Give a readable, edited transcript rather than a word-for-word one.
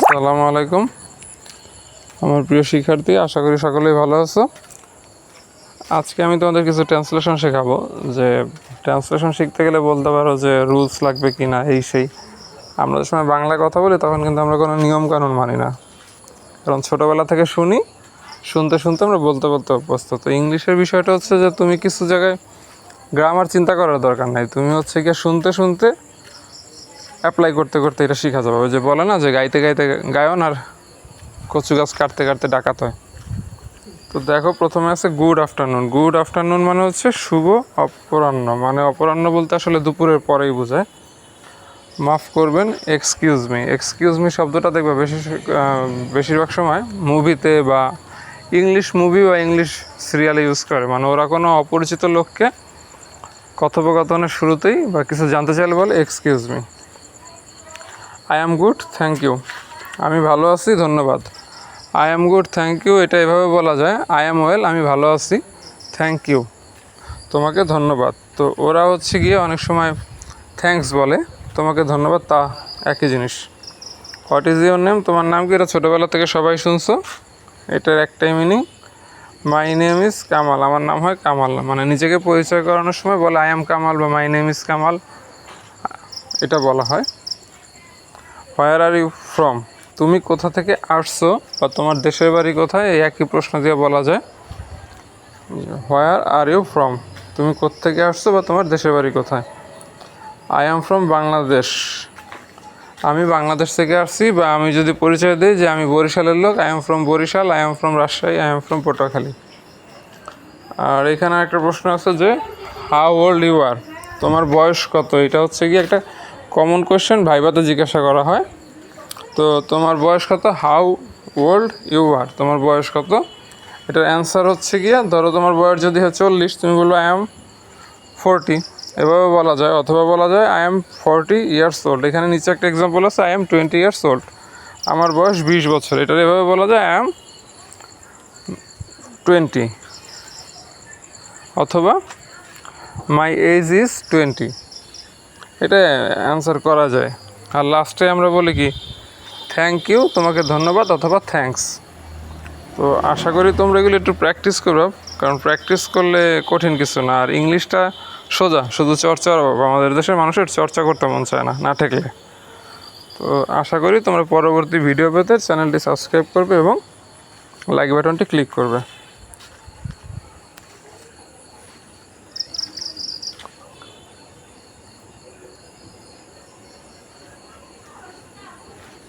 আসসালামু আলাইকুম আমার প্রিয় শিক্ষার্থী, আশা করি সকলেই ভালো আছো। আজকে আমি তোমাদের কিছু ট্রান্সলেশন শেখাবো। যে ট্রান্সলেশন শিখতে গেলে বলতে পারো যে রুলস লাগবে কি না, এই সেই। আমরা যে সময় বাংলায় কথা বলি তখন কিন্তু আমরা কোনো নিয়ম কানুন মানি না, কারণ ছোটোবেলা থেকে শুনতে শুনতে আমরা বলতে বলতে অভ্যস্ত। তো ইংলিশের বিষয়টা হচ্ছে যে তুমি কিছু জায়গায় গ্রামার চিন্তা করার দরকার নাই, তুমি হচ্ছে গিয়ে শুনতে শুনতে অ্যাপ্লাই করতে করতে এটা শেখা যাবে। ওই যে বলে না যে গাইতে গাইতে গায়ন আর কচু গাছ কাটতে কাটতে ডাকাত হয়। তো দেখো, প্রথমে আছে গুড আফটারনুন। গুড আফটারনুন মানে হচ্ছে শুভ অপরাহ্ন, মানে অপরাহ্ন বলতে আসলে দুপুরের পরেই বোঝায়। মাফ করবেন, এক্সকিউজ মি। এক্সকিউজ মি শব্দটা দেখবে বেশিরভাগ সময় মুভিতে বা ইংলিশ মুভি বা ইংলিশ সিরিয়ালে ইউজ করে। মানে ওরা কোনো অপরিচিত লোককে কথোপকথনের শুরুতেই বা কিছু জানতে চাইলে বলে excuse me. I am good, thank you. আমি ভালো আছি, ধন্যবাদ। I am good, thank you এটা এভাবে বলা যায়। আই অ্যাম ওয়েল, আমি ভালো আছি, থ্যাংক ইউ তোমাকে ধন্যবাদ। তো ওরা হচ্ছে গিয়ে অনেক সময় থ্যাঙ্কস বলে, তোমাকে ধন্যবাদ তা একই জিনিস। হোয়াট ইজ ইউর নেম, তোমার নাম কি? এটা ছোটোবেলা থেকে সবাই শুনছো। এটার একটাই meaning, my name is Kamal, আমার নাম হয় কামাল। মানে নিজেকে পরিচয় করানোর সময় বলে আই অ্যাম কামাল বা মাই নেম ইজ কামাল, এটা বলা হয়। হোয়ার আর ইউ ফ্রম, তুমি কোথা থেকে আসছো বা তোমার দেশের বাড়ি কোথায়, এই একই প্রশ্ন দিয়ে বলা যায় হোয়ার আর ইউ ফ্রম, তুমি কোত্থেকে আসছো বা তোমার দেশের বাড়ি কোথায়। আই অ্যাম ফ্রম বাংলাদেশ, আমি বাংলাদেশ থেকে আসছি। বা আমি যদি পরিচয় দিই যে আমি বরিশালের লোক, I am from Barishal, I am from Rajshahi, I am from Patuakhali. আর এখানে একটা প্রশ্ন আছে যে হাউ ওল্ড ইউ আর, তোমার বয়স কত। এটা হচ্ছে কি একটা কমন কোয়েশ্চেন, ভাইভাতে জিজ্ঞাসা করা হয়। তো তোমার বয়স কত, হাউ ওল্ড ইউ আর, তোমার বয়স কত। এটার অ্যান্সার হচ্ছে গিয়ে, ধরো তোমার বয়স যদি হয় 40, তুমি বলবো আই অ্যাম 40, এভাবে বলা যায়। অথবা বলা যায় আই অ্যাম 40 ইয়ার্স ওল্ড। এখানে নিচে একটা এক্সাম্পল আছে, আই অ্যাম 20 ইয়ার্স ওল্ড, আমার বয়স 20 বছর। এটার এভাবে বলা যায় আই অ্যাম 20। অথবা মাই এজ ইজ 20, এটা অ্যান্সার করা যায়। আর লাস্টে আমরা বলি কি, থ্যাংক ইউ, তোমাকে ধন্যবাদ, অথবা থ্যাঙ্কস। তো আশা করি তোমরা এগুলো একটু প্র্যাকটিস করো, কারণ প্র্যাকটিস করলে কঠিন কিছু না। আর ইংলিশটা সোজা, শুধু চর্চার অভাব। আমাদের দেশের মানুষের চর্চা করতে মন চায় না, না ঠেকলে। তো আশা করি তোমরা পরবর্তী ভিডিও পেতে চ্যানেলটি সাবস্ক্রাইব করবে এবং লাইক বাটনটি ক্লিক করবে।